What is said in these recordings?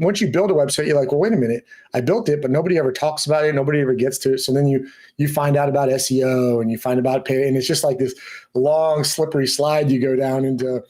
once you build a website, you're like, well, wait a minute, I built it, but nobody ever talks about it. Nobody ever gets to it. So then you find out about SEO and you find about pay. And it's just like this long, slippery slide you go down into.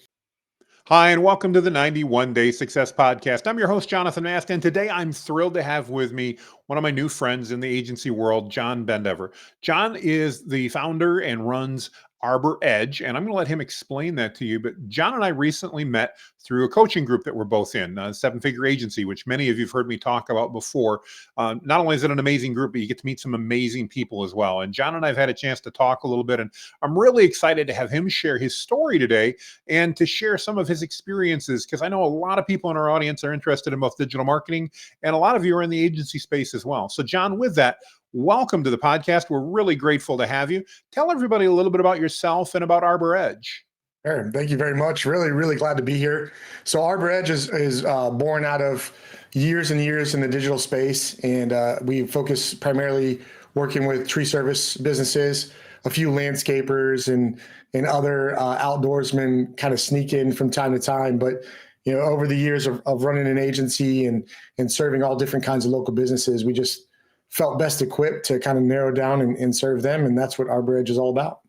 Hi, and welcome to the 91 Day Success Podcast. I'm your host, Jonathan Mast, and today I'm thrilled to have with me one of my new friends in the agency world, John Bendever. John is the founder and runs Arboredge, and I'm going to let him explain that to you. But John and I recently met through a coaching group that we're both in, a seven-figure agency, which many of you have heard me talk about before. Not only is it an amazing group, but you get to meet some amazing people as well. And John and I have had a chance to talk a little bit, and I'm really excited to have him share his story today and to share some of his experiences, because I know a lot of people in our audience are interested in both digital marketing, and a lot of you are in the agency space as well. So John, with that, welcome to the podcast. We're really grateful to have you. Tell everybody a little bit about yourself and about Arboredge. Aaron, thank you very much. Really, really glad to be here. So Arboredge is born out of years and years in the digital space, and we focus primarily working with tree service businesses. A few landscapers and other outdoorsmen kind of sneak in from time to time. But over the years of running an agency and serving all different kinds of local businesses, we just felt best equipped to kind of narrow down and serve them. And that's what Arboredge is all about.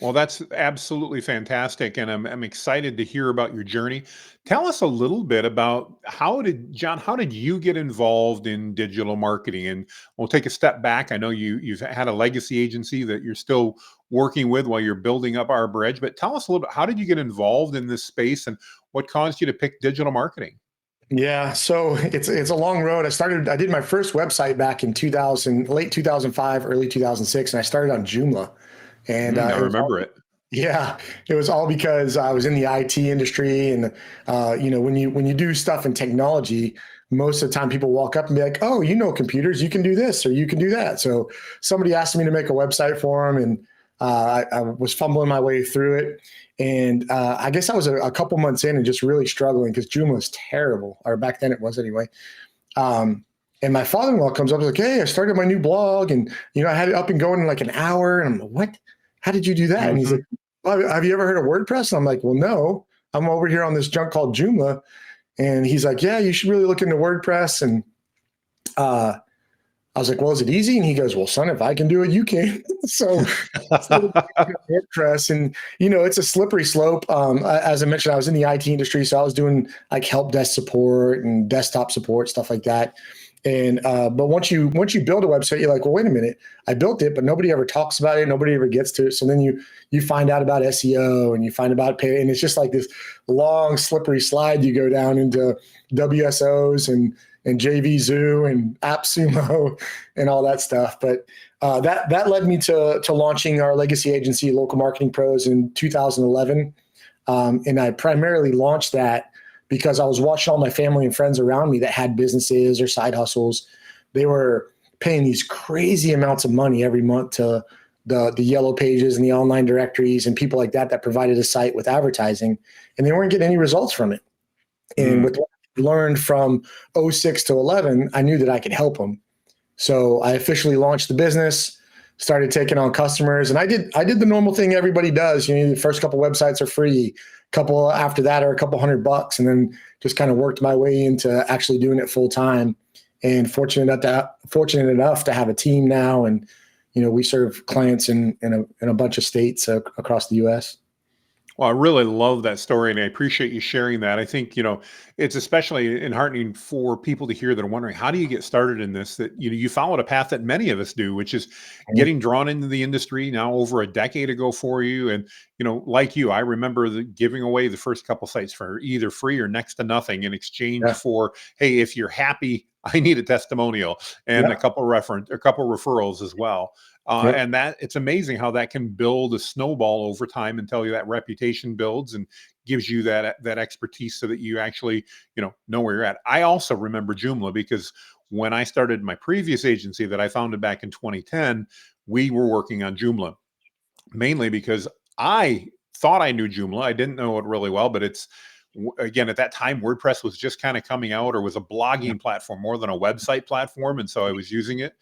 Well, that's absolutely fantastic. And I'm excited to hear about your journey. Tell us a little bit about how did you get involved in digital marketing? And we'll take a step back. I know you've had a legacy agency that you're still working with while you're building up Arboredge, but tell us a little bit, how did you get involved in this space and what caused you to pick digital marketing? Yeah, so it's a long road. I did my first website back in late 2005, early 2006, and I started on Joomla. And I remember it. Yeah, it was all because I was in the IT industry, and when you do stuff in technology, most of the time people walk up and be like, "Oh, you know computers, you can do this or you can do that." So somebody asked me to make a website for them, and I was fumbling my way through it. And I guess I was a couple months in and just really struggling because Joomla was terrible, or back then it was anyway. And my father-in-law comes up and is like, "Hey, I started my new blog, and I had it up and going in like an hour." And I'm like, "What? How did you do that?" And he's like, "Well, have you ever heard of WordPress?" And I'm like, "Well, no, I'm over here on this junk called Joomla." And he's like, "Yeah, you should really look into WordPress." And I was like, "Well, is it easy?" And he goes, "Well, son, if I can do it, you can." So WordPress, and it's a slippery slope. As I mentioned, I was in the IT industry, so I was doing like help desk support and desktop support, stuff like that. And but once you build a website, you're like, well, wait a minute, I built it, but nobody ever talks about it. Nobody ever gets to it. So then you find out about SEO and you find about pay, and it's just like this long, slippery slide you go down into WSOs and JVZoo and AppSumo and all that stuff. But that led me to launching our legacy agency, Local Marketing Pros, in 2011. And I primarily launched that because I was watching all my family and friends around me that had businesses or side hustles. They were paying these crazy amounts of money every month to the yellow pages and the online directories and people like that provided a site with advertising, and they weren't getting any results from it. And with what I learned from 06 to 11, I knew that I could help them. So I officially launched the business, started taking on customers, and I did the normal thing everybody does. The first couple websites are free, couple after that are a couple $100, and then just kind of worked my way into actually doing it full time. And fortunate enough to have a team now, and we serve clients in a bunch of states across the U.S. Well, I really love that story, and I appreciate you sharing that. I think, it's especially enheartening for people to hear that are wondering, how do you get started in this? That, you followed a path that many of us do, which is getting drawn into the industry now over a decade ago for you. And, like you, I remember giving away the first couple sites for either free or next to nothing in exchange for, hey, if you're happy, I need a testimonial and a couple referrals as well. And that it's amazing how that can build a snowball over time until that reputation builds and gives you that expertise so that you actually, know where you're at. I also remember Joomla because when I started my previous agency that I founded back in 2010, we were working on Joomla mainly because I thought I knew Joomla. I didn't know it really well, but again, at that time, WordPress was just kind of coming out, or was a blogging platform more than a website platform. And so I was using it.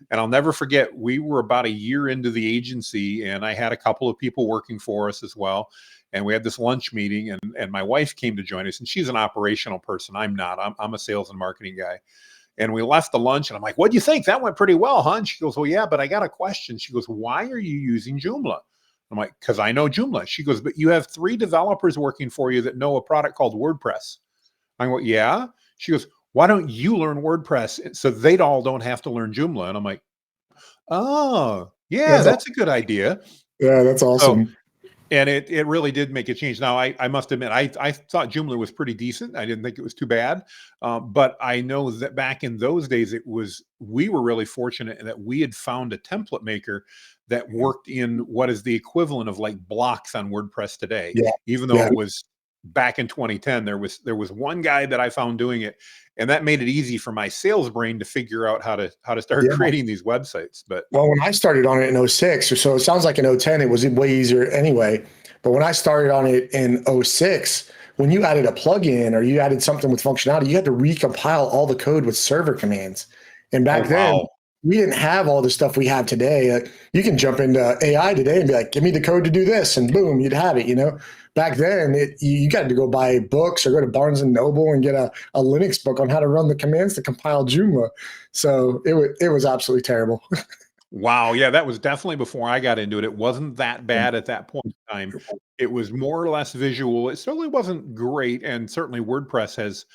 And I'll never forget, we were about a year into the agency, and I had a couple of people working for us as well. And we had this lunch meeting, and my wife came to join us, and she's an operational person. I'm not. I'm a sales and marketing guy. And we left the lunch, and I'm like, "What do you think? That went pretty well, huh?" And she goes, "Well, yeah, but I got a question." She goes, "Why are you using Joomla?" I'm like, "Because I know Joomla." She goes, "But you have 3 developers working for you that know a product called WordPress." I go, "Yeah." She goes, "Why don't you learn WordPress so they all don't have to learn Joomla?" And I'm like, "Oh, yeah, That's that's a awesome. good idea." Yeah, that's So awesome. and it really did make a change. Now, I must admit, I thought Joomla was pretty decent. I didn't think it was too bad. But I know that back in those days, we were really fortunate that we had found a template maker that worked in what is the equivalent of like blocks on WordPress today. Yeah, Even though yeah, it was back in 2010, there was one guy that I found doing it, and that made it easy for my sales brain to figure out how to start yeah. creating these websites. But Well, when I started on it in '06, or so, it sounds like in '10 it was way easier anyway. But when I started on it in '06, when you added a plugin or you added something with functionality, you had to recompile all the code with server commands. And oh back then, wow, we didn't have all the stuff we have today. You can jump into AI today and be like, "Give me the code to do this," and boom, you'd have it. Back then, you got to go buy books or go to Barnes and Noble and get a Linux book on how to run the commands to compile Joomla. So it was absolutely terrible. wow, yeah, that was definitely before I got into it. It wasn't that bad at that point in time. It was more or less visual. It certainly wasn't great, and certainly WordPress has.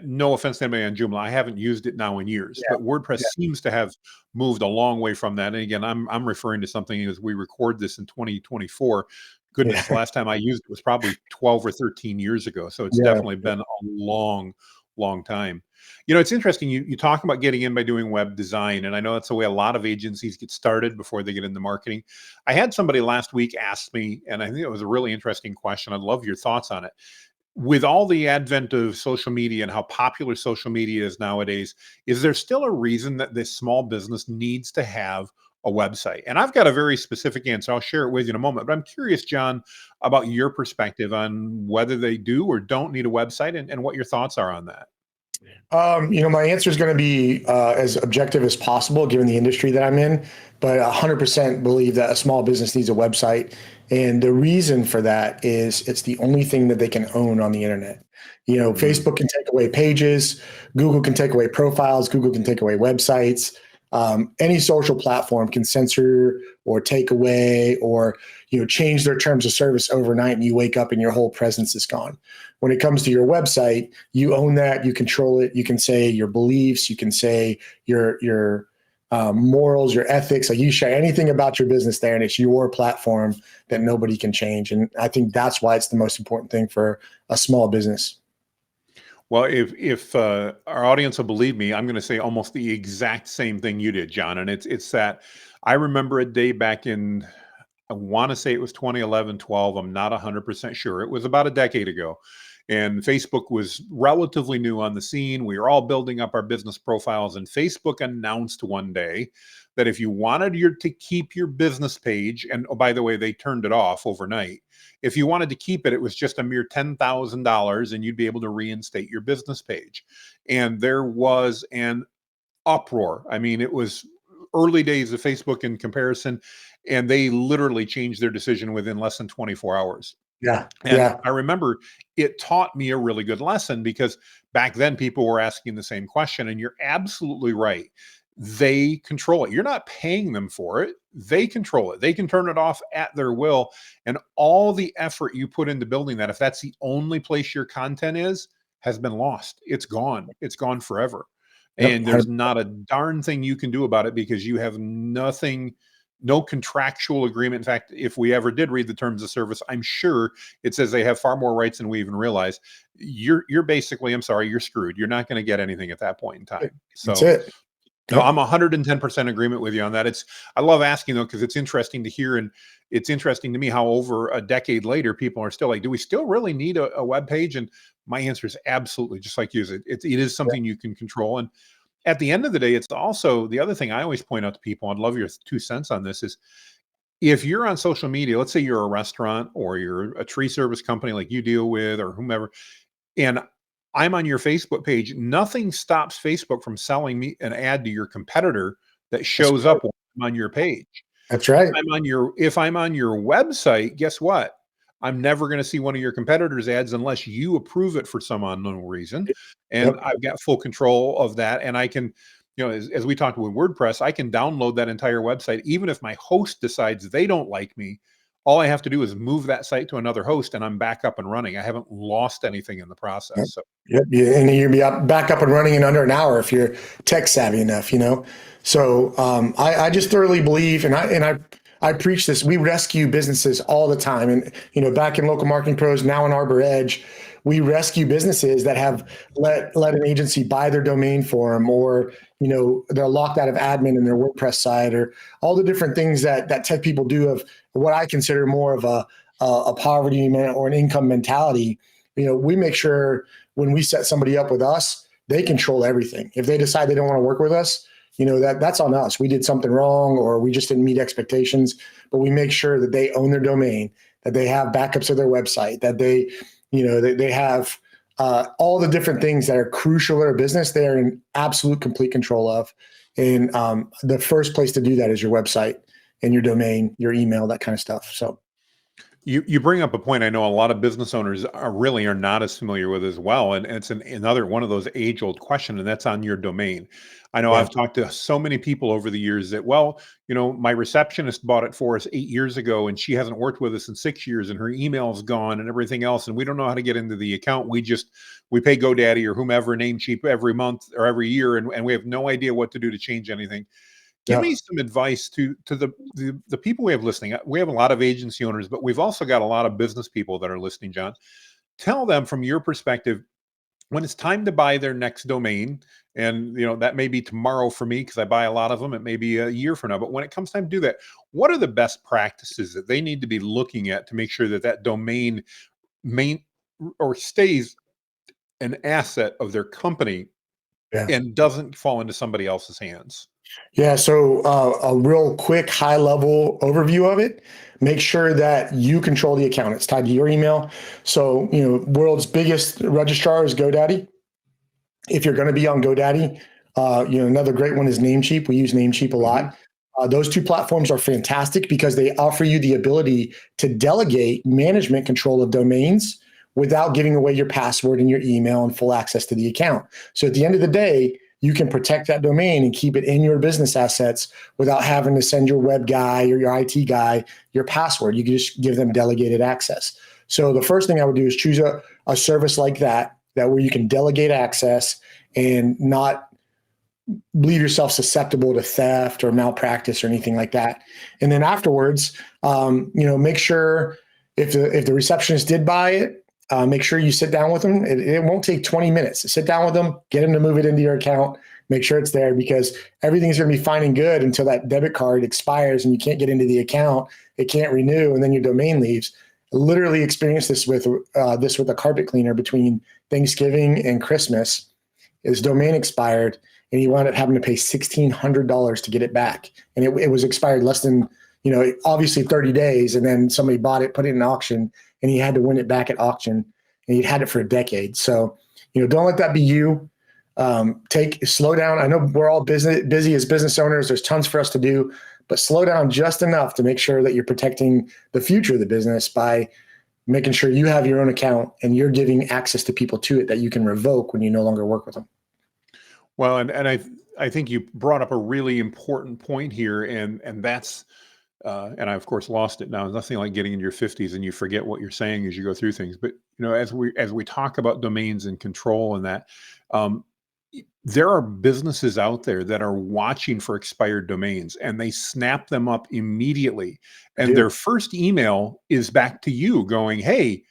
No offense to anybody on Joomla, I haven't used it now in years, Yeah, but WordPress yeah, seems to have moved a long way from that. And again, I'm referring to something as we record this in 2024. Goodness, the yeah, last time I used it was probably 12 or 13 years ago. So it's yeah, definitely been a long, long time. It's interesting. You talk about getting in by doing web design, and I know that's the way a lot of agencies get started before they get into marketing. I had somebody last week ask me, and I think it was a really interesting question. I'd love your thoughts on it. With all the advent of social media and how popular social media is nowadays, is there still a reason that this small business needs to have a website? And I've got a very specific answer. I'll share it with you in a moment. But I'm curious, John, about your perspective on whether they do or don't need a website, and what your thoughts are on that. my answer is going to be as objective as possible given the industry that I'm in, but 100% believe that a small business needs a website. And the reason for that is it's the only thing that they can own on the internet. Mm. Facebook can take away pages, Google can take away profiles, Google can take away websites. Any social platform can censor or take away or change their terms of service overnight, and you wake up and your whole presence is gone. When it comes to your website, you own that, you control it. You can say your beliefs, you can say your morals, your ethics. Like you share anything about your business there, and it's your platform that nobody can change. And I think that's why it's the most important thing for a small business. Well, if our audience will believe me, I'm going to say almost the exact same thing you did, John. And it's that I remember a day back in, I want to say it was 2011, 12. I'm not 100% sure. It was about a decade ago. And Facebook was relatively new on the scene. We were all building up our business profiles, and Facebook announced one day that if you wanted to keep your business page, and oh, by the way, they turned it off overnight. If you wanted to keep it, it was just a mere $10,000, and you'd be able to reinstate your business page. And there was an uproar. I mean, it was early days of Facebook in comparison, and they literally changed their decision within less than 24 hours. Yeah, And yeah, I remember it taught me a really good lesson, because back then people were asking the same question, and you're absolutely right. They control it. You're not paying them for it. They control it. They can turn it off at their will. And all the effort you put into building that, if that's the only place your content is, has been lost. It's gone. It's gone forever. yep, And there's not a darn thing you can do about it, because you have nothing, no contractual agreement. In fact, if we ever did read the terms of service, I'm sure it says they have far more rights than we even realize. You're basically, I'm sorry, you're screwed. You're not going to get anything at that point in time. that's So it. no, Yep. I'm 110% agreement with you on that. I love asking though, because it's interesting to hear, and it's interesting to me how over a decade later, people are still like, do we still really need a web page? And my answer is absolutely, just like you. It is something you can control. And at the end of the day, it's also the other thing I always point out to people. I'd love your 2 cents on this. Is if you're on social media, let's say you're a restaurant or you're a tree service company like you deal with, or whomever, and I'm on your Facebook page, nothing stops Facebook from selling me an ad to your competitor that That's shows right. up when I'm on your page. That's right. If I'm on your website, guess what? I'm never going to see one of your competitors' ads unless you approve it for some unknown reason. And Yep. I've got full control of that. And I can, as we talked with WordPress, I can download that entire website. Even if my host decides they don't like me, all I have to do is move that site to another host and I'm back up and running. I haven't lost anything in the process. Yep. So Yep. Yeah, and you'll be back up and running in under an hour if you're tech savvy enough, you know. So I just thoroughly believe, and I preach this. We rescue businesses all the time, and back in Local Marketing Pros, now in Arboredge, we rescue businesses that have let an agency buy their domain for them, or they're locked out of admin in their WordPress site, or all the different things that tech people do of what I consider more of a poverty or an income mentality. We make sure when we set somebody up with us, they control everything. If they decide they don't want to work with us, that's on us. We did something wrong, or we just didn't meet expectations. But we make sure that they own their domain, that they have backups of their website, that they have all the different things that are crucial to their business. They are in absolute complete control of. And the first place to do that is your website and your domain, your email, that kind of stuff. So you bring up a point I know a lot of business owners are not as familiar with as well, and it's another one of those age-old questions, and that's on your domain. I know yeah, I've talked to so many people over the years that, well, my receptionist bought it for us 8 years ago, and she hasn't worked with us in 6 years, and her email's gone and everything else, and we don't know how to get into the account. We pay GoDaddy or whomever Namecheap every month or every year, and we have no idea what to do to change anything. Give yeah. me some advice to the people we have listening. We have a lot of agency owners, but we've also got a lot of business people that are listening, John. Tell them from your perspective when it's time to buy their next domain, and that may be tomorrow for me because I buy a lot of them. It may be a year from now, but when it comes time to do that, what are the best practices that they need to be looking at to make sure that that domain main or stays an asset of their company Yeah. and doesn't fall into somebody else's hands? Yeah. So a real quick high level overview of it. Make sure that you control the account. It's tied to your email. So, world's biggest registrar is GoDaddy. If you're going to be on GoDaddy, another great one is Namecheap. We use Namecheap a Mm-hmm. lot. Those two platforms are fantastic because they offer you the ability to delegate management control of domains without giving away your password and your email and full access to the account. So at the end of the day, you can protect that domain and keep it in your business assets without having to send your web guy or your IT guy your password. You can just give them delegated access. So the first thing I would do is choose a service like that where you can delegate access and not leave yourself susceptible to theft or malpractice or anything like that. And then afterwards, make sure if the receptionist did buy it, make sure you sit down with them. It won't take 20 minutes. Sit down with them, get them to move it into your account, make sure it's there, because everything's going to be fine and good until that debit card expires and you can't get into the account. It can't renew, and then your domain leaves. I literally experienced this with a carpet cleaner between Thanksgiving and Christmas. His domain expired, and he wound up having to pay $1,600 to get it back. And it was expired less than, obviously 30 days. And then somebody bought it, put it in auction, and he had to win it back at auction. And he'd had it for a decade. So, don't let that be you. Slow down. I know we're all busy as business owners. There's tons for us to do, but slow down just enough to make sure that you're protecting the future of the business by making sure you have your own account and you're giving access to people to it that you can revoke when you no longer work with them. Well, and I think you brought up a really important point here, and that's and I of course lost it now. It's nothing like getting in your 50s and you forget what you're saying as you go through things. But as we talk about domains and control and that, um, there are businesses out there that are watching for expired domains and they snap them up immediately, I and do. their first email is back to you going, "Hey,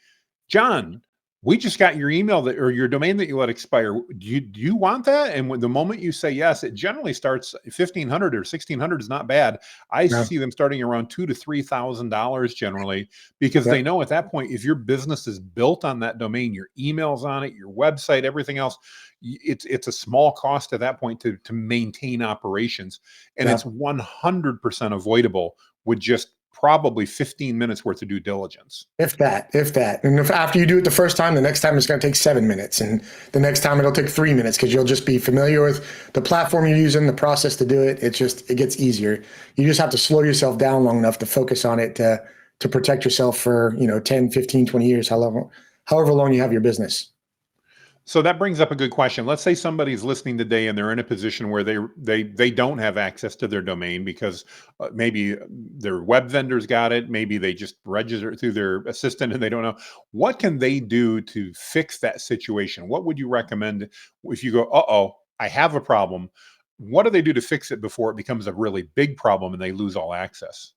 John, we just got your email that or your domain that you let expire. Do you want that?" And when the moment you say yes, it generally starts 1,500 or 1,600 is not bad. I Yeah. see them starting around $2,000 to $3,000 generally, because they Yep. know at that point, if your business is built on that domain, your emails on it, your website, everything else, it's a small cost at that point to maintain operations, and Yeah. it's 100% avoidable with just probably 15 minutes worth of due diligence. If that. And if after you do it the first time, the next time it's going to take 7 minutes. And the next time it'll take 3 minutes because you'll just be familiar with the platform you're using, the process to do it. It gets easier. You just have to slow yourself down long enough to focus on it to protect yourself for, 10, 15, 20 years, however long you have your business. So that brings up a good question. Let's say somebody's listening today and they're in a position where they don't have access to their domain because maybe their web vendors got it. Maybe they just register through their assistant and they don't know. What can they do to fix that situation? What would you recommend if you go, uh-oh, I have a problem? What do they do to fix it before it becomes a really big problem and they lose all access?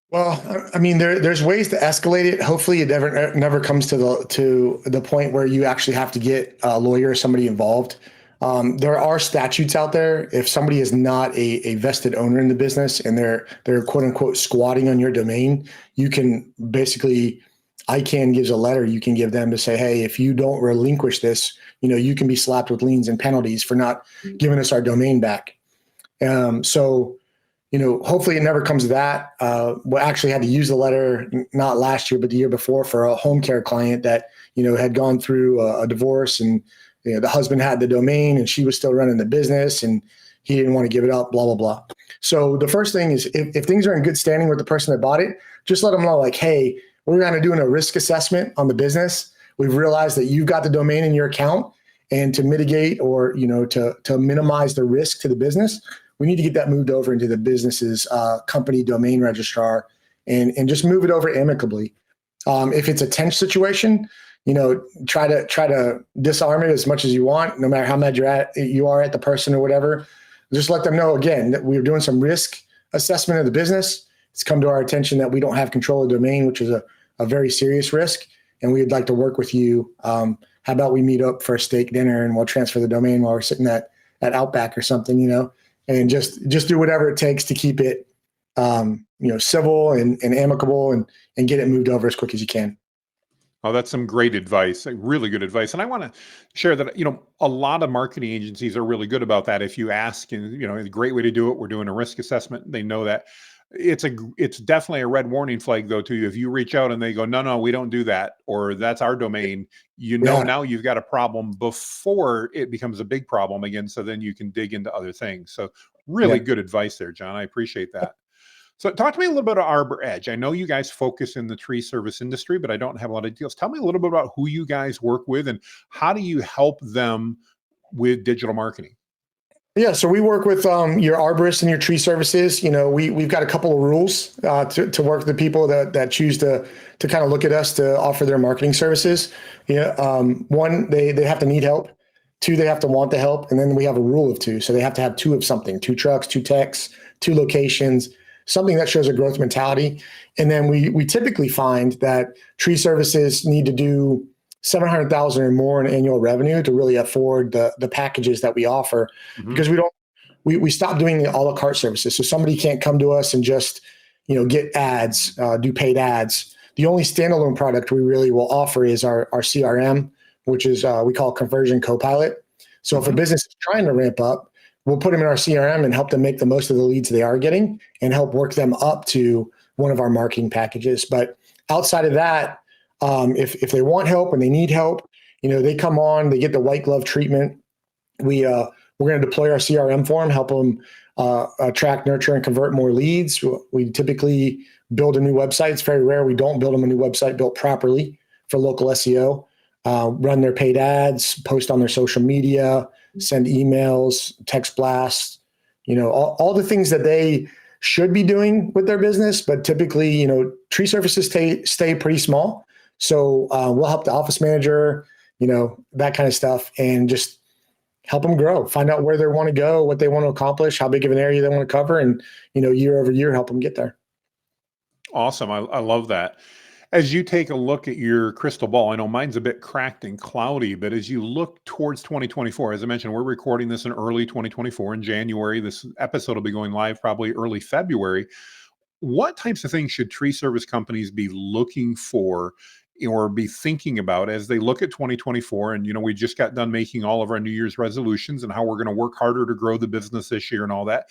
Well, I mean, there's ways to escalate it. Hopefully, it never comes to the point where you actually have to get a lawyer or somebody involved. There are statutes out there. If somebody is not a vested owner in the business and they're quote unquote squatting on your domain, you can basically, ICANN gives a letter you can give them to say, hey, if you don't relinquish this, you can be slapped with liens and penalties for not giving us our domain back. So hopefully it never comes to that. We actually had to use the letter not last year, but the year before for a home care client that, had gone through a divorce and, the husband had the domain and she was still running the business and he didn't want to give it up, blah, blah, blah. So the first thing is if things are in good standing with the person that bought it, just let them know like, hey, we're kind of doing a risk assessment on the business. We've realized that you've got the domain in your account and to mitigate or, to minimize the risk to the business, we need to get that moved over into the business's company domain registrar and just move it over amicably. If it's a tense situation, try to disarm it as much as you want, no matter how mad you are at the person or whatever. Just let them know again that we're doing some risk assessment of the business. It's come to our attention that we don't have control of the domain, which is a very serious risk, and we'd like to work with you. How about we meet up for a steak dinner and we'll transfer the domain while we're sitting at Outback or something, and just do whatever it takes to keep it, civil and amicable and get it moved over as quick as you can. Oh, that's some great advice, really good advice. And I want to share that, a lot of marketing agencies are really good about that. If you ask, and, a great way to do it, we're doing a risk assessment. They know that. It's definitely a red warning flag though to you. If you reach out and they go, no, we don't do that, or that's our domain, Yeah. now you've got a problem before it becomes a big problem again. So then you can dig into other things. So really good advice there, John. I appreciate that. So talk to me a little bit about Arboredge. I know you guys focus in the tree service industry, but I don't have a lot of details. Tell me a little bit about who you guys work with and how do you help them with digital marketing? Yeah, so we work with your arborists and your tree services. We've got a couple of rules to work with the people that choose to kind of look at us to offer their marketing services. One, they have to need help. Two, they have to want the help. And then we have a rule of two. So they have to have two of something, 2 trucks, 2 techs, 2 locations, something that shows a growth mentality. And then we typically find that tree services need to do 700,000 or more in annual revenue to really afford the packages that we offer, because we stopped doing the a la carte services. So somebody can't come to us and just, get ads, do paid ads. The only standalone product we really will offer is our CRM, which is we call Conversion Copilot. So if a business is trying to ramp up, we'll put them in our CRM and help them make the most of the leads they are getting and help work them up to one of our marketing packages. But outside of that, if they want help and they need help, they come on, they get the white glove treatment. We're going to deploy our CRM for them, help them attract, nurture, and convert more leads. We typically build a new website. It's very rare we don't build them a new website built properly for local SEO, run their paid ads, post on their social media, send emails, text blasts, all the things that they should be doing with their business. But typically, tree services stay pretty small. So we'll help the office manager, that kind of stuff, and just help them grow, find out where they want to go, what they want to accomplish, how big of an area they want to cover, and, year over year, help them get there. Awesome. I love that. As you take a look at your crystal ball, I know mine's a bit cracked and cloudy, but as you look towards 2024, as I mentioned, we're recording this in early 2024 in January. This episode will be going live probably early February. What types of things should tree service companies be looking for or be thinking about as they look at 2024? And, we just got done making all of our New Year's resolutions and how we're going to work harder to grow the business this year and all that.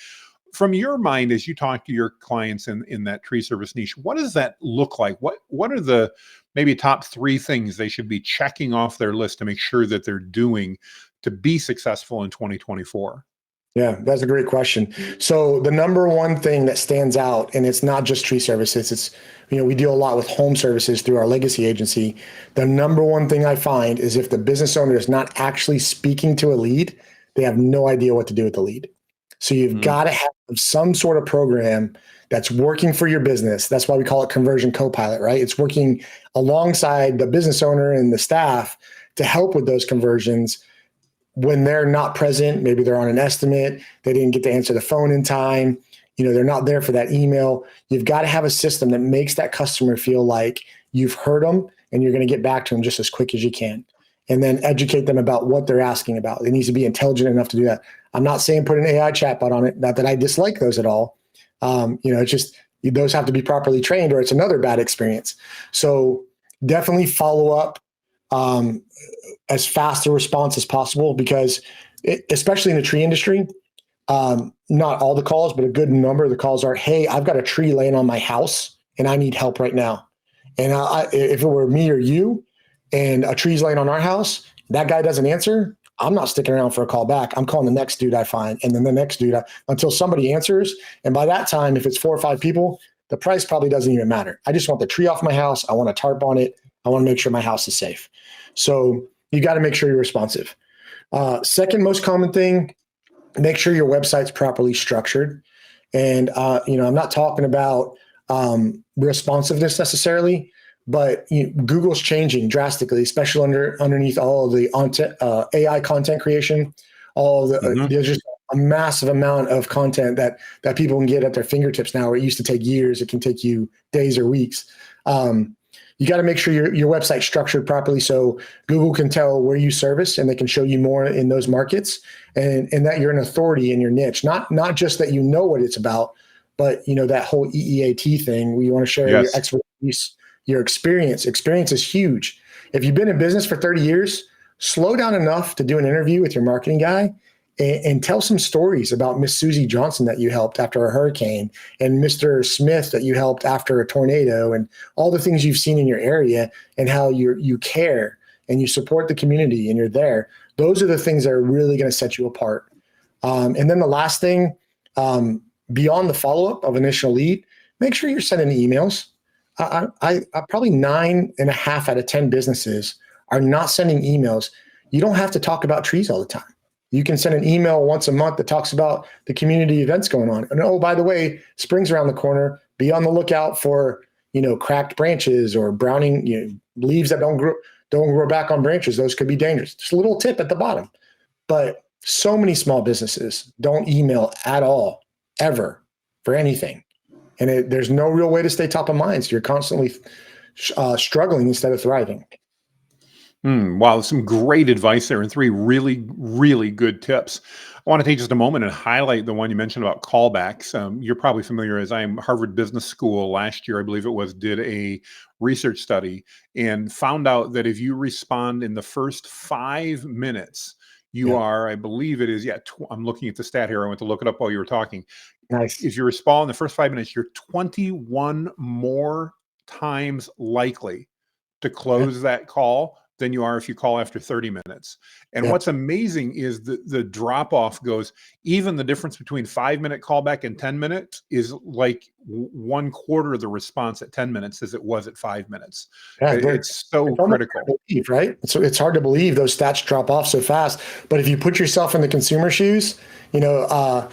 From your mind, as you talk to your clients in that tree service niche, what does that look like? What are the maybe top three things they should be checking off their list to make sure that they're doing to be successful in 2024? Yeah, that's a great question. So the number one thing that stands out, and it's not just tree services, it's, we deal a lot with home services through our legacy agency. The number one thing I find is if the business owner is not actually speaking to a lead, they have no idea what to do with the lead. So you've Mm, got to have some sort of program that's working for your business. That's why we call it conversion co-pilot, right? It's working alongside the business owner and the staff to help with those conversions when they're not present. Maybe they're on an estimate, they didn't get to answer the phone in time, they're not there for that email. You've got to have a system that makes that customer feel like you've heard them and you're going to get back to them just as quick as you can. And then educate them about what they're asking about. It needs to be intelligent enough to do that. I'm not saying put an AI chatbot on it, not that I dislike those at all. It's just those have to be properly trained or it's another bad experience. So definitely follow up um, as fast a response as possible, because especially in the tree industry, not all the calls, but a good number of the calls are, hey, I've got a tree laying on my house and I need help right now. And if it were me or you and a tree's laying on our house, that guy doesn't answer, I'm not sticking around for a call back. I'm calling the next dude I find, and then the next dude until somebody answers. And by that time, if it's 4 or 5 people, the price probably doesn't even matter. I just want the tree off my house. I want a tarp on it. I want to make sure my house is safe. So you got to make sure you're responsive. Second most common thing, make sure your website's properly structured. And, I'm not talking about responsiveness necessarily, but Google's changing drastically, especially underneath all of the AI content creation. mhm. There's just a massive amount of content that people can get at their fingertips now. Where it used to take years, it can take you days or weeks. You got to make sure your website's structured properly so Google can tell where you service and they can show you more in those markets, and that you're an authority in your niche. Not just that you know what it's about, but that whole EEAT thing where you want to share your Yes. expertise, your experience. Experience is huge. If you've been in business for 30 years, slow down enough to do an interview with your marketing guy and tell some stories about Miss Susie Johnson that you helped after a hurricane, and Mr. Smith that you helped after a tornado, and all the things you've seen in your area and how you care and you support the community and you're there. Those are the things that are really going to set you apart. And then the last thing, beyond the follow-up of initial lead, make sure you're sending emails. I probably 9.5 out of 10 businesses are not sending emails. You don't have to talk about trees all the time. You can send an email once a month that talks about the community events going on. And oh, by the way, spring's around the corner. Be on the lookout for cracked branches or browning leaves that don't grow back on branches. Those could be dangerous. Just a little tip at the bottom. But so many small businesses don't email at all, ever, for anything. And there's no real way to stay top of mind. So you're constantly struggling instead of thriving. Wow, some great advice there and three really, really good tips. I want to take just a moment and highlight the one you mentioned about callbacks. You're probably familiar, as I'm Harvard Business School last year, I believe it was, did a research study and found out that if you respond in the first 5 minutes, you Yeah, are, I believe it is, yeah, I'm looking at the stat here. I went to look it up while you were talking. nice. If you respond in the first 5 minutes, you're 21 more times likely to Yeah, close that call than you are if you call after 30 minutes. And yeah, what's amazing is the drop off goes, even the difference between 5 minute callback and 10 minutes is like 1/4 of the response at 10 minutes as it was at 5 minutes. yeah. It's so It's almost hard critical. to believe, right? So it's hard to believe those stats drop off so fast. But if you put yourself in the consumer shoes, you know, uh,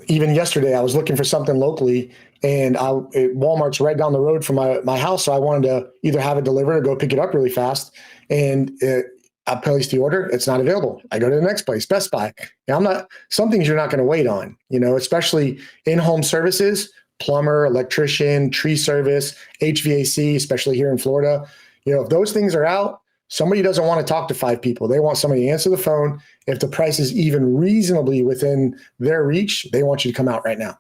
even yesterday I was looking for something locally, and Walmart's right down the road from my house, so I wanted to either have it delivered or go pick it up really fast. And I place the order, it's not available. I go to the next place, Best Buy. Now, some things you're not going to wait on, especially in-home services, plumber, electrician, tree service, HVAC, especially here in Florida. If those things are out, somebody doesn't want to talk to 5 people. They want somebody to answer the phone. If the price is even reasonably within their reach, they want you to come out right now.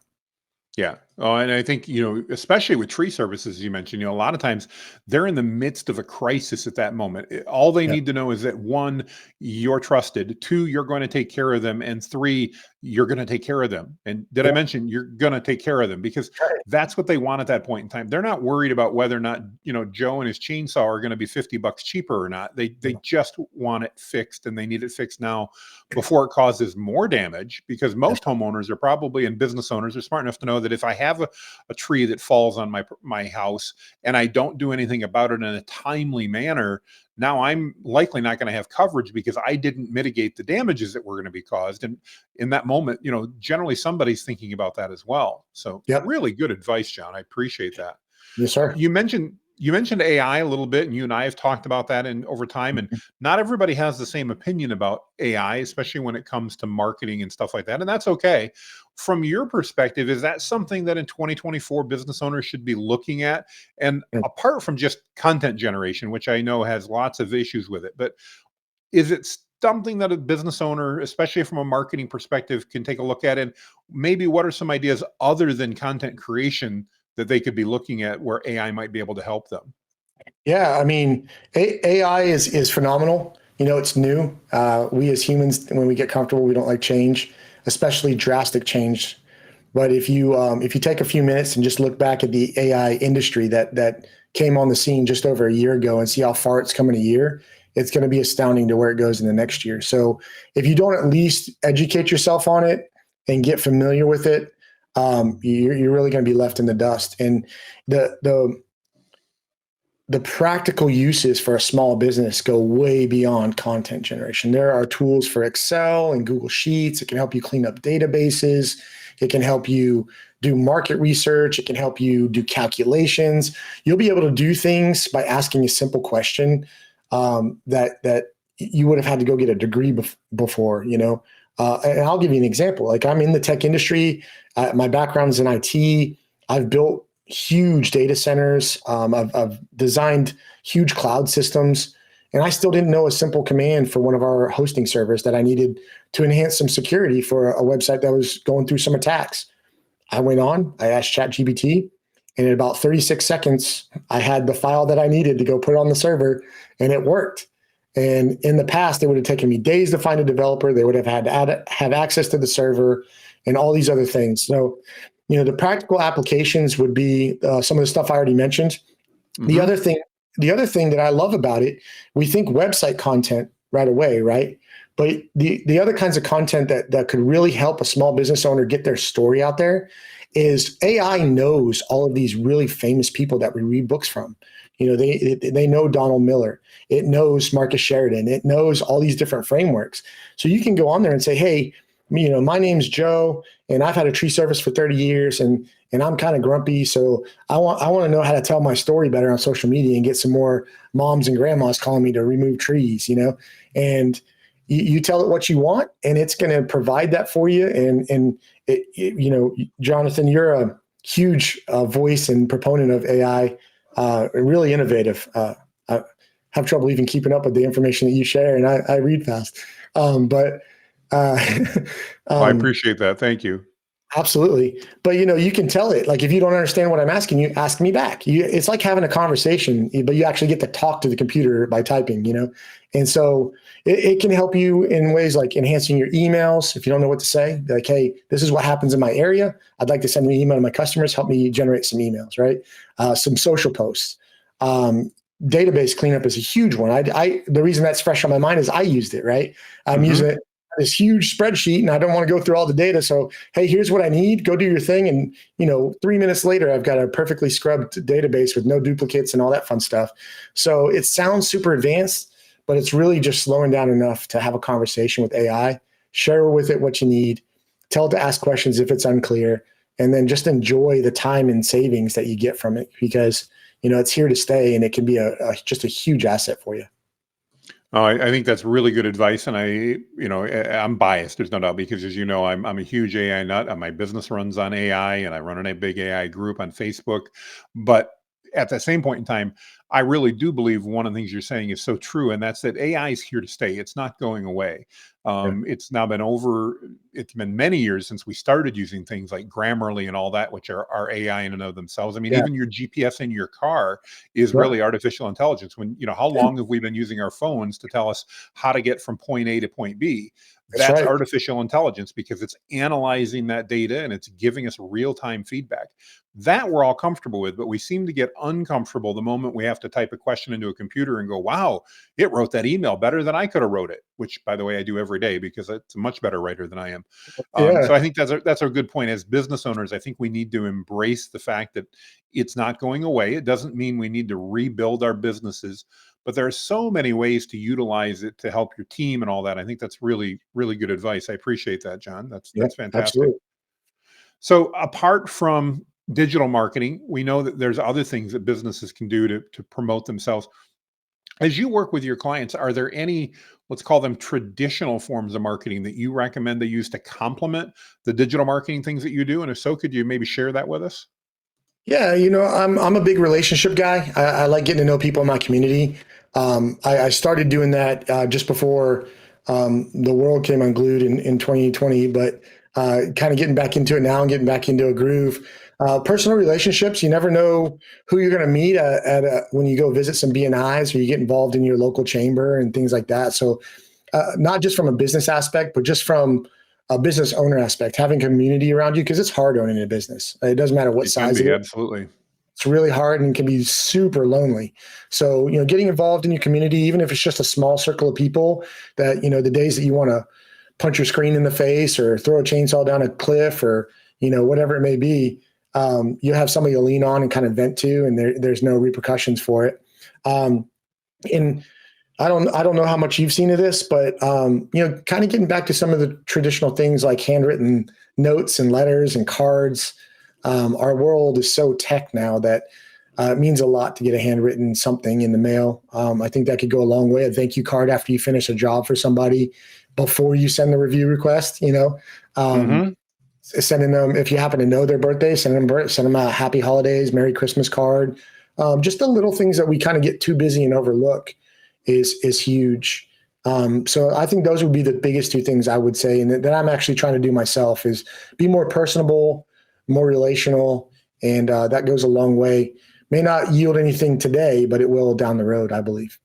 Yeah. Oh, and I think, especially with tree services, you mentioned, a lot of times they're in the midst of a crisis at that moment. All they Yeah. need to know is that one, you're trusted, two, you're going to take care of them, and three, you're going to take care of them. And did I mention you're going to take care of them? Because that's what they want at that point in time. They're not worried about whether or not, Joe and his chainsaw are going to be $50 cheaper or not. They just want it fixed, and they need it fixed now before it causes more damage, because most homeowners are probably, and business owners are smart enough to know that if I have a tree that falls on my house and I don't do anything about it in a timely manner, now I'm likely not going to have coverage because I didn't mitigate the damages that were going to be caused. And in that moment, generally somebody's thinking about that as well. So really good advice, John. I appreciate that. Yes, sir. You mentioned AI a little bit, and you and I have talked about that over time. And not everybody has the same opinion about AI, especially when it comes to marketing and stuff like that. And that's okay. From your perspective, is that something that in 2024 business owners should be looking at? And apart from just content generation, which I know has lots of issues with it, but is it something that a business owner, especially from a marketing perspective, can take a look at? And maybe what are some ideas other than content creation that they could be looking at where AI might be able to help them? Yeah, I mean, AI is phenomenal. It's new. We as humans, when we get comfortable, we don't like change, especially drastic change. But if you take a few minutes and just look back at the AI industry that came on the scene just over a year ago and see how far it's come in a year, it's going to be astounding to where it goes in the next year. So if you don't at least educate yourself on it and get familiar with it, you're really going to be left in the dust. And the practical uses for a small business go way beyond content generation. There are tools for Excel and Google Sheets. It can help you clean up databases. It can help you do market research. It can help you do calculations. You'll be able to do things by asking a simple question that you would have had to go get a degree before, and I'll give you an example. Like, I'm in the tech industry. My background is in IT. I've built huge data centers. I've designed huge cloud systems, and I still didn't know a simple command for one of our hosting servers that I needed to enhance some security for a website that was going through some attacks. I went on, I asked ChatGPT, and in about 36 seconds, I had the file that I needed to go put it on the server, and it worked. And in the past, it would have taken me days to find a developer. They would have had to have access to the server and all these other things. So, the practical applications would be some of the stuff I already mentioned. Mm-hmm. The other thing that I love about it, we think website content right away, right? But the other kinds of content that could really help a small business owner get their story out there is AI knows all of these really famous people that we read books from. They know Donald Miller. It knows Marcus Sheridan. It knows all these different frameworks. So you can go on there and say, hey, my name's Joe, and I've had a tree service for 30 years, and I'm kind of grumpy. So I want to know how to tell my story better on social media and get some more moms and grandmas calling me to remove trees, and you tell it what you want, and it's going to provide that for you. And Jonathan, you're a huge voice and proponent of AI, really innovative. I have trouble even keeping up with the information that you share, and I read fast. I appreciate that. Thank you. Absolutely. But, you can tell it, like, if you don't understand what I'm asking you, ask me back. It's like having a conversation, but you actually get to talk to the computer by typing, And so it can help you in ways like enhancing your emails. If you don't know what to say, like, hey, this is what happens in my area. I'd like to send an email to my customers. Help me generate some emails, right? Some social posts. Database cleanup is a huge one. The reason that's fresh on my mind is I used it, right? I'm using it. This huge spreadsheet, and I don't want to go through all the data. So, hey, here's what I need. Go do your thing. And, 3 minutes later, I've got a perfectly scrubbed database with no duplicates and all that fun stuff. So it sounds super advanced, but it's really just slowing down enough to have a conversation with AI, share with it what you need, tell it to ask questions if it's unclear, and then just enjoy the time and savings that you get from it, because, it's here to stay, and it can be just a huge asset for you. I think that's really good advice, and I'm biased. There's no doubt, because, as you know, I'm a huge AI nut. My business runs on AI, and I run a big AI group on Facebook. But at the same point in time, I really do believe one of the things you're saying is so true, and that's that AI is here to stay. It's not going away. It's been many years since we started using things like Grammarly and all that, which are AI in and of themselves. I mean, even your GPS in your car is really artificial intelligence. How long have we been using our phones to tell us how to get from point A to point B? That's That's right. artificial intelligence because it's analyzing that data and it's giving us real-time feedback. That we're all comfortable with, but we seem to get uncomfortable the moment we have to type a question into a computer and go, wow, it wrote that email better than I could have wrote it, which by the way, I do every day because it's a much better writer than I am. So Yeah. I think that's a good point. As business owners, I think we need to embrace the fact that it's not going away. It doesn't mean we need to rebuild our businesses, but there are so many ways to utilize it to help your team and all that. I think that's really, really good advice. I appreciate that, John. Yeah. That's fantastic. Absolutely. So apart from digital marketing, we know that there's other things that businesses can do to promote themselves. As you work with your clients, are there any, let's call them traditional forms of marketing that you recommend they use to complement the digital marketing things that you do? And if so, could you maybe share that with us? Yeah, I'm a big relationship guy. I like getting to know people in my community. I started doing that just before the world came unglued in 2020, but kind of getting back into it now and getting back into a groove. Personal relationships, you never know who you're going to meet when you go visit some BNIs or you get involved in your local chamber and things like that. So not just from a business aspect, but just from a business owner aspect, having community around you, because it's hard owning a business. It doesn't matter what It can size it be, is. absolutely. It's really hard and can be super lonely. So, getting involved in your community, even if it's just a small circle of people that, the days that you want to punch your screen in the face or throw a chainsaw down a cliff or, whatever it may be, you have somebody to lean on and kind of vent to, and there's no repercussions for it. And I don't know how much you've seen of this, but kind of getting back to some of the traditional things like handwritten notes and letters and cards. Our world is so tech now that it means a lot to get a handwritten something in the mail. I think that could go a long way. A thank you card after you finish a job for somebody before you send the review request. Hmm. Sending them, if you happen to know their birthday, send them a happy holidays, Merry Christmas card. Just the little things that we kind of get too busy and overlook is huge. So I think those would be the biggest two things I would say, and that I'm actually trying to do myself is be more personable, more relational, and that goes a long way. May not yield anything today, but it will down the road, I believe.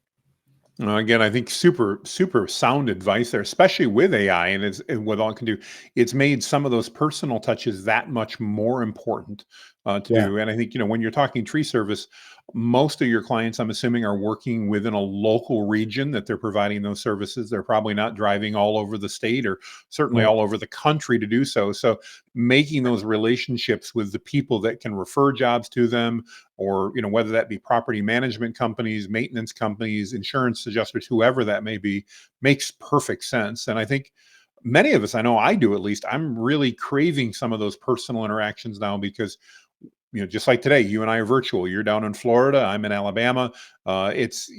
Again, I think super, super sound advice there, especially with AI and what all it can do. It's made some of those personal touches that much more important to Yeah. do. And I think, when you're talking tree service, most of your clients, I'm assuming, are working within a local region that they're providing those services. They're probably not driving all over the state or certainly Right. all over the country to do so. So making those relationships with the people that can refer jobs to them, or whether that be property management companies, maintenance companies, insurance adjusters, whoever that may be, makes perfect sense. And I think many of us, I know I do at least, I'm really craving some of those personal interactions now because just like today, you and I are virtual. You're down in Florida, I'm in Alabama. It's,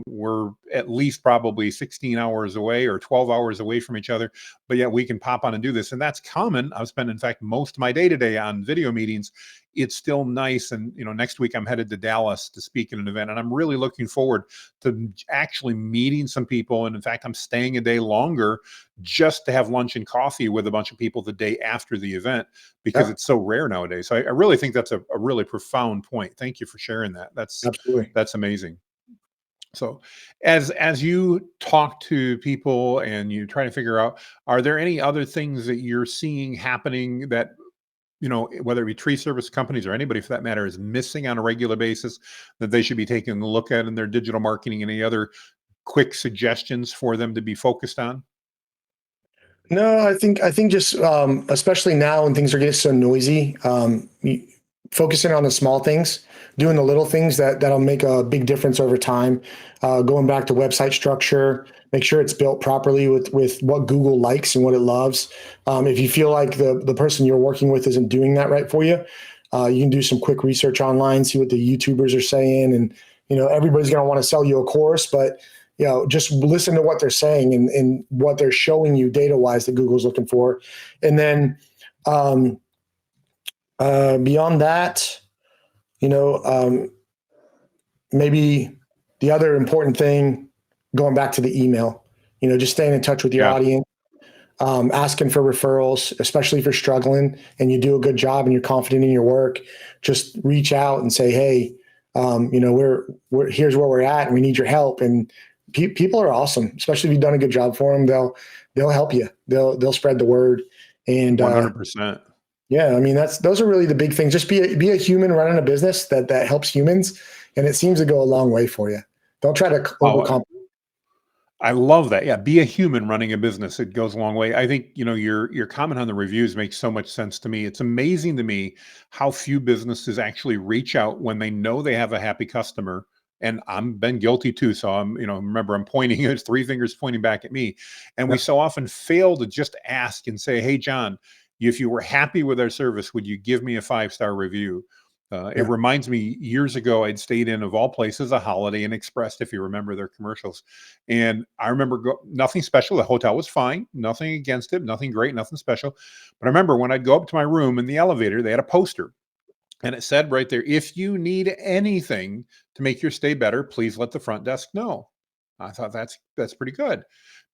we're at least probably 16 hours away or 12 hours away from each other, but yet we can pop on and do this. And that's common. I've spent, in fact, most of my day today on video meetings. It's still nice. And, next week I'm headed to Dallas to speak at an event. And I'm really looking forward to actually meeting some people. And in fact, I'm staying a day longer just to have lunch and coffee with a bunch of people the day after the event because Yeah, it's so rare nowadays. So I really think that's a really profound point. Thank you for sharing that. absolutely. That's amazing. So as you talk to people and you try to figure out, are there any other things that you're seeing happening that, whether it be tree service companies or anybody for that matter, is missing on a regular basis that they should be taking a look at in their digital marketing? Any other quick suggestions for them to be focused on? No, I think just especially now when things are getting so noisy, focusing on the small things, doing the little things that'll make a big difference over time. Going back to website structure, make sure it's built properly with what Google likes and what it loves. If you feel like the person you're working with isn't doing that right for you, you can do some quick research online, see what the YouTubers are saying, and everybody's going to want to sell you a course, but just listen to what they're saying and what they're showing you data wise that Google's looking for. And then um, beyond that, you know, um, maybe the other important thing, going back to the email, just staying in touch with your Yeah. audience, asking for referrals, especially if you're struggling and you do a good job and you're confident in your work, just reach out and say, hey, we're here's where we're at and we need your help. And people are awesome, especially if you've done a good job for them. They'll help you. they'll spread the word. And 100%. yeah, I mean, those are really the big things. Just be a human running a business that helps humans, and it seems to go a long way for you. Don't try to Oh, overcomplicate. I love that. Yeah, be a human running a business. It goes a long way. I think, your comment on the reviews makes so much sense to me. It's amazing to me how few businesses actually reach out when they know they have a happy customer. And I'm been guilty too. So remember I'm pointing, it's three fingers pointing back at me. And we Yep. so often fail to just ask and say, "Hey, John, if you were happy with our service, would you give me a 5-star review?" It Yeah. reminds me years ago, I'd stayed in, of all places, a Holiday Inn Express, if you remember their commercials. And I remember nothing special. The hotel was fine, nothing against it, nothing great, nothing special. But I remember when I'd go up to my room in the elevator, they had a poster and it said right there, "If you need anything to make your stay better, please let the front desk know." I thought that's pretty good.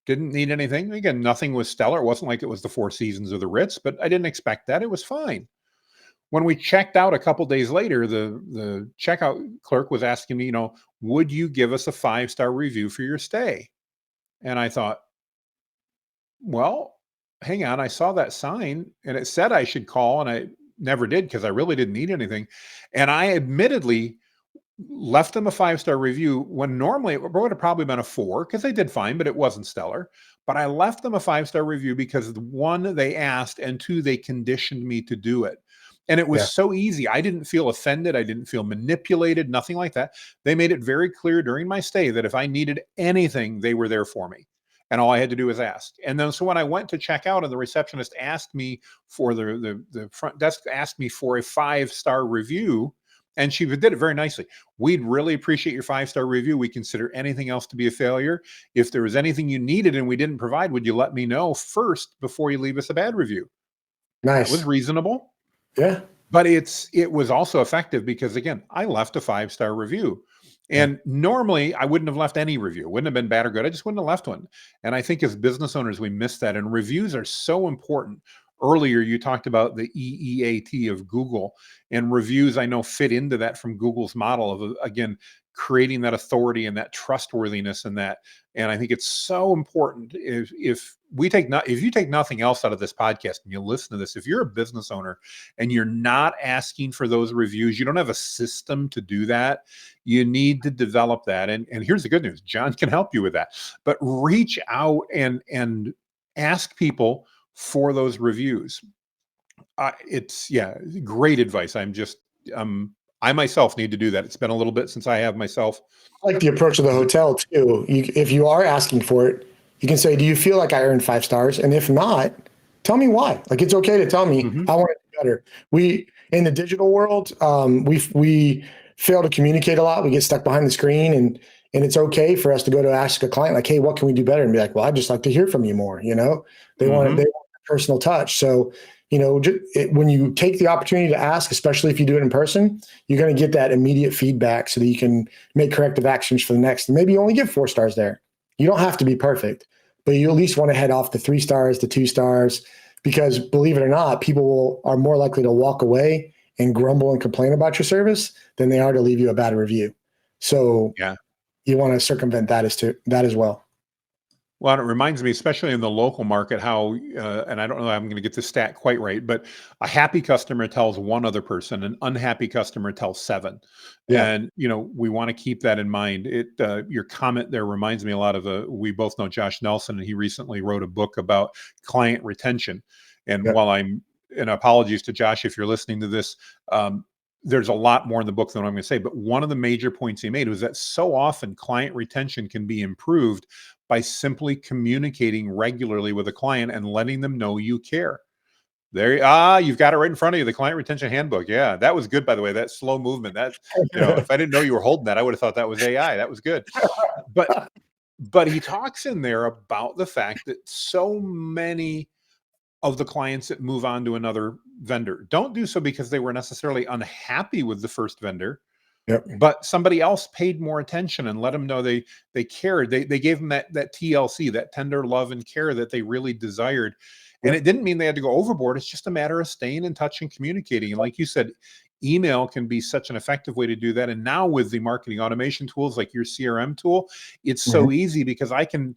Didn't need anything. Again, nothing was stellar. It wasn't like it was the Four Seasons or the Ritz, but I didn't expect that. It was fine. When we checked out a couple days later, the checkout clerk was asking me, "Would you give us a 5-star review for your stay?" And I thought, well, hang on. I saw that sign and it said I should call, and I never did because I really didn't need anything. And I admittedly left them a 5-star review when normally it would have probably been a 4 because they did fine, but it wasn't stellar. But I left them a 5-star review because, one, they asked, and two, they conditioned me to do it. And it was Yeah. so easy. I didn't feel offended. I didn't feel manipulated, nothing like that. They made it very clear during my stay that if I needed anything, they were there for me. And all I had to do was ask. And then so when I went to check out and the receptionist asked me for the front desk asked me for a 5-star review, and she did it very nicely. "We'd really appreciate your 5-star review. We consider anything else to be a failure. If there was anything you needed and we didn't provide, would you let me know first before you leave us a bad review?" That was Nice. reasonable, Yeah. but it was also effective because, again, I left a 5-star review. Yeah. And normally I wouldn't have left any review. It wouldn't have been bad or good. I just wouldn't have left one. And I think as business owners, we miss that. And reviews are so important. Earlier, you talked about the EEAT of Google, and reviews I know fit into that from Google's model of, again, creating that authority and that trustworthiness and that. And I think it's so important if you take nothing else out of this podcast and you listen to this, if you're a business owner and you're not asking for those reviews, you don't have a system to do that, you need to develop that. And here's the good news. John can help you with that. But reach out and ask people for those reviews. It's great advice. I myself need to do that. It's been a little bit since I have myself. I like the approach of the hotel too. If you are asking for it, you can say, "Do you feel like I earned 5 stars?" And if not, tell me why. Like, it's okay to tell me Mhm. I want to do better. We in the digital world, we fail to communicate a lot. We get stuck behind the screen, and it's okay for us to go to ask a client like, "Hey, what can we do better?" And be like, "Well, I'd just like to hear from you more." They Mhm. want a personal touch. So when you take the opportunity to ask, especially if you do it in person, you're going to get that immediate feedback so that you can make corrective actions for the next. And maybe you only give 4 stars there. You don't have to be perfect, but you at least want to head off the 3 stars, the 2 stars, because believe it or not, are more likely to walk away and grumble and complain about your service than they are to leave you a bad review. So Yeah. you want to circumvent that as well. Well, and it reminds me, especially in the local market, how, and I don't know, I'm going to get the stat quite right, but a happy customer tells one other person, an unhappy customer tells 7. Yeah. And, we want to keep that in mind. Your comment there reminds me a lot of we both know Josh Nelson, and he recently wrote a book about client retention. And Yeah. and apologies to Josh if you're listening to this, there's a lot more in the book than what I'm going to say, but one of the major points he made was that so often client retention can be improved by simply communicating regularly with a client and letting them know you care. You've got it right in front of you, the client retention handbook. Yeah, that was good, by the way. That slow movement. If I didn't know you were holding that, I would have thought that was AI. That was good. But he talks in there about the fact that so many of the clients that move on to another vendor don't do so because they were necessarily unhappy with the first vendor, Yep. but somebody else paid more attention and let them know they cared. They gave them that TLC, that tender love and care that they really desired. And it Yep. didn't mean they had to go overboard. It's just a matter of staying in touch and communicating. And like you said, email can be such an effective way to do that. And now with the marketing automation tools like your CRM tool, it's Mhm. so easy because I can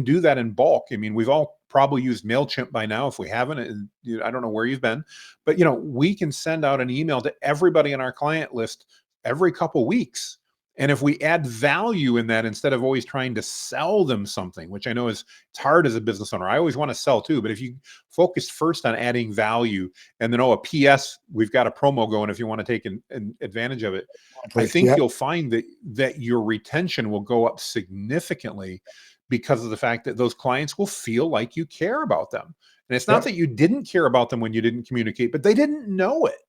do that in bulk. I mean, we've all probably used MailChimp by now. If we haven't, I don't know where you've been, but we can send out an email to everybody on our client list every couple weeks. And if we add value in that, instead of always trying to sell them something, which I know it's hard as a business owner, I always want to sell too. But if you focus first on adding value, and then, a PS, we've got a promo going if you want to take an advantage of it, I think you'll find that your retention will go up significantly because of the fact that those clients will feel like you care about them. And it's not that you didn't care about them when you didn't communicate, but they didn't know it.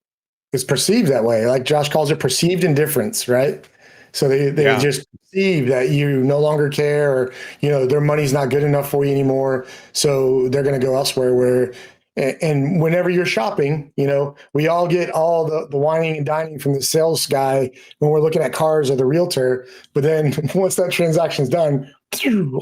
It's perceived that way. Like Josh calls it perceived indifference, right? So they just perceive that you no longer care, or, their money's not good enough for you anymore. So they're going to go elsewhere and whenever you're shopping, we all get all the whining and dining from the sales guy when we're looking at cars or the realtor. But then once that transaction's done,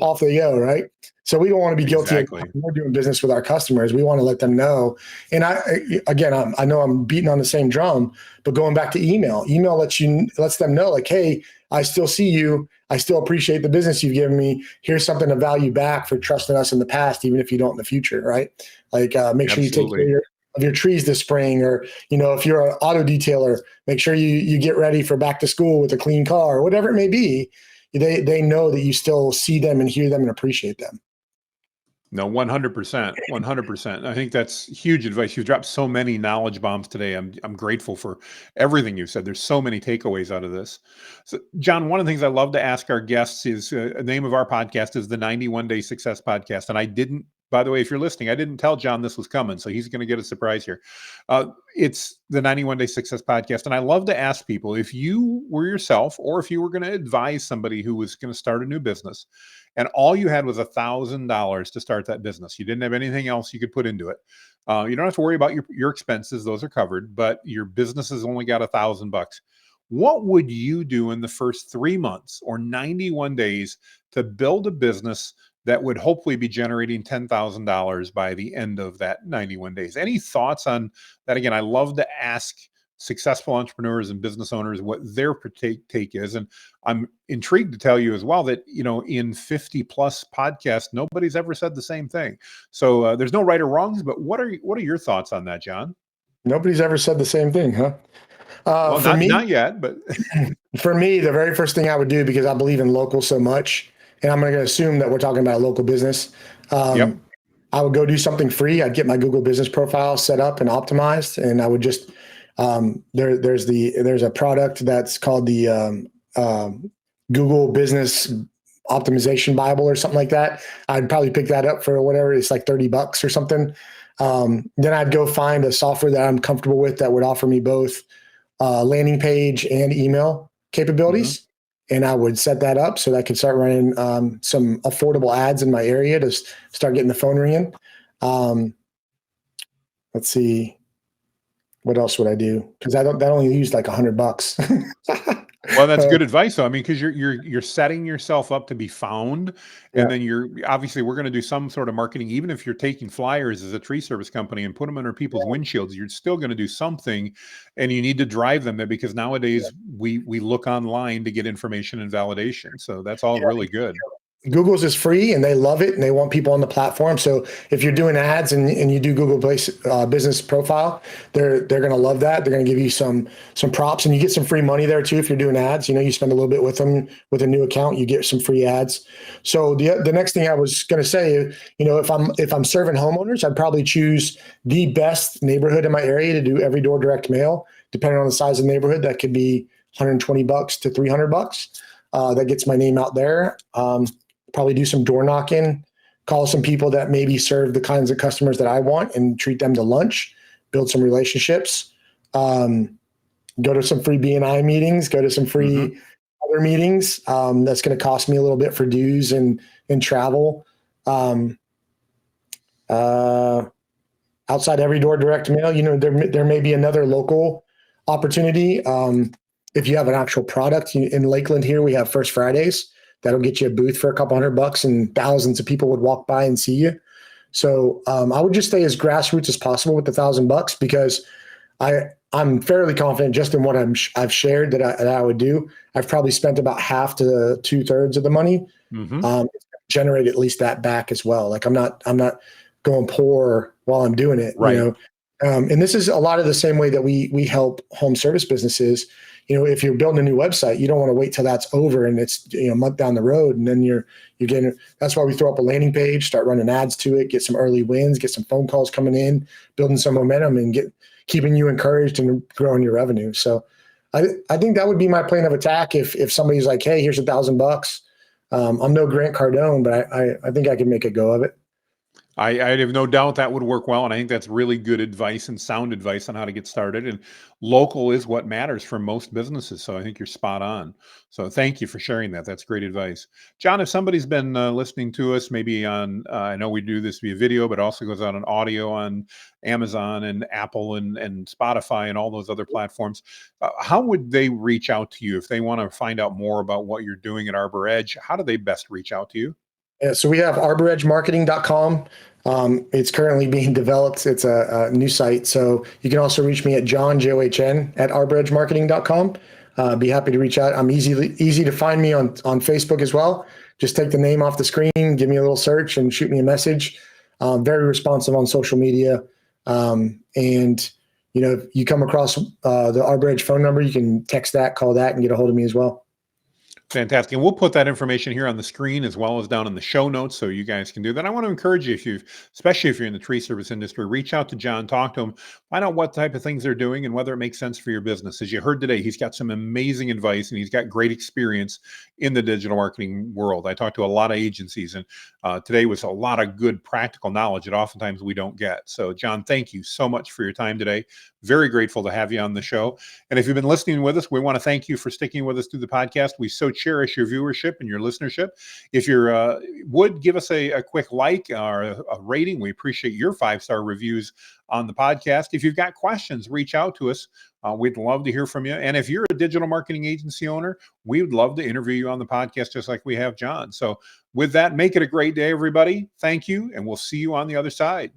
off they go, right? So we don't want to be guilty of when we're doing business with our customers. We want to let them know. And I know I'm beating on the same drum, but going back to email lets them know, like, hey, I still see you. I still appreciate the business you've given me. Here's something to value back for trusting us in the past, even if you don't in the future, right? Like, make sure you take care of your trees this spring, or, if you're an auto detailer, make sure you get ready for back to school with a clean car, or whatever it may be. They know that you still see them and hear them and appreciate them. No, 100%, 100%. I think that's huge advice. You've dropped so many knowledge bombs today. I'm grateful for everything you said. There's so many takeaways out of this. So, John, one of the things I love to ask our guests is, the name of our podcast is the 91 Day Success Podcast. And I didn't, by the way, if you're listening, I didn't tell John this was coming, so he's going to get a surprise here. It's the 91 Day Success Podcast. And I love to ask people, if you were yourself, or if you were going to advise somebody who was going to start a new business, and all you had was $1,000 to start that business, you didn't have anything else you could put into it. You don't have to worry about your expenses; those are covered. But your business has only got $1,000. What would you do in the first 3 months or 91 days to build a business that would hopefully be generating $10,000 by the end of that 91 days? Any thoughts on that? Again, I love to ask successful entrepreneurs and business owners what their take is. And I'm intrigued to tell you as well that, in 50 plus podcasts, nobody's ever said the same thing. So there's no right or wrongs, but what are your thoughts on that, John? Nobody's ever said the same thing, huh? Well, not yet, but for me, the very first thing I would do, because I believe in local so much, and I'm going to assume that we're talking about a local business. I would go do something free. I'd get my Google business profile set up and optimized, and I would just there's a product that's called the Google Business Optimization Bible or something like that. I'd probably pick that up for whatever, it's like $30 or something. Then I'd go find a software that I'm comfortable with that would offer me both landing page and email capabilities. And I would set that up so that I could start running some affordable ads in my area to start getting the phone ringing. Let's see. What else would I do? Because that only used like $100. Well, that's good advice, though. I mean, because you're setting yourself up to be found, and then we're going to do some sort of marketing. Even if you're taking flyers as a tree service company and put them under people's windshields, you're still going to do something, and you need to drive them there, because nowadays we look online to get information and validation. So that's all really good. Google's is free and they love it and they want people on the platform. So if you're doing ads and you do Google business profile, they're going to love that. They're going to give you some props, and you get some free money there too. If you're doing ads, you spend a little bit with them with a new account, you get some free ads. So the next thing I was going to say, if I'm serving homeowners, I'd probably choose the best neighborhood in my area to do every door direct mail, depending on the size of the neighborhood. That could be $120 to $300. That gets my name out there. Probably do some door knocking, call some people that maybe serve the kinds of customers that I want and treat them to lunch, build some relationships, go to some free BNI meetings, go to some free other meetings. That's going to cost me a little bit for dues and travel. Outside every door direct mail, there may be another local opportunity. If you have an actual product in Lakeland here, we have First Fridays. That'll get you a booth for a couple $100 and thousands of people would walk by and see you. So I would just stay as grassroots as possible with the $1,000, because I'm fairly confident just in what I've shared that I would do. I've probably spent about half to 2/3 of the money. It's generate at least that back as well. Like I'm not going poor while I'm doing it, Right. And this is a lot of the same way that we help home service businesses. If you're building a new website, you don't want to wait till that's over and it's a month down the road, and then you're getting. That's why we throw up a landing page, start running ads to it, get some early wins, get some phone calls coming in, building some momentum, and keeping you encouraged and growing your revenue. So, I think that would be my plan of attack. If somebody's like, hey, here's $1,000, I'm no Grant Cardone, but I think I can make a go of it. I have no doubt that would work well, and I think that's really good advice and sound advice on how to get started. And local is what matters for most businesses, so I think you're spot on. So thank you for sharing that. That's great advice, John. If somebody's been listening to us, maybe on I know we do this via video, but also goes out on audio on Amazon and Apple and Spotify and all those other platforms. How would they reach out to you if they want to find out more about what you're doing at Arboredge? How do they best reach out to you? Yeah, so we have arboredgemarketing.com. It's currently being developed. It's a new site. So you can also reach me at johnjohn at arboredgemarketing.com. Be happy to reach out. I'm easy to find me on Facebook as well. Just take the name off the screen, give me a little search, and shoot me a message. Very responsive on social media. And if you come across the Arboredge phone number, you can text that, call that, and get a hold of me as well. Fantastic. And we'll put that information here on the screen as well as down in the show notes so you guys can do that. I want to encourage you, especially if you're in the tree service industry, reach out to John, talk to him, find out what type of things they're doing and whether it makes sense for your business. As you heard today, he's got some amazing advice and he's got great experience in the digital marketing world. I talked to a lot of agencies, and today was a lot of good practical knowledge that oftentimes we don't get. So John, thank you so much for your time today. Very grateful to have you on the show. And if you've been listening with us, we want to thank you for sticking with us through the podcast. We so cherish your viewership and your listenership. If you would give us a quick like or a rating, we appreciate your 5-star reviews on the podcast. If you've got questions, reach out to us. We'd love to hear from you. And if you're a digital marketing agency owner, we would love to interview you on the podcast, just like we have John. So with that, make it a great day, everybody. Thank you. And we'll see you on the other side.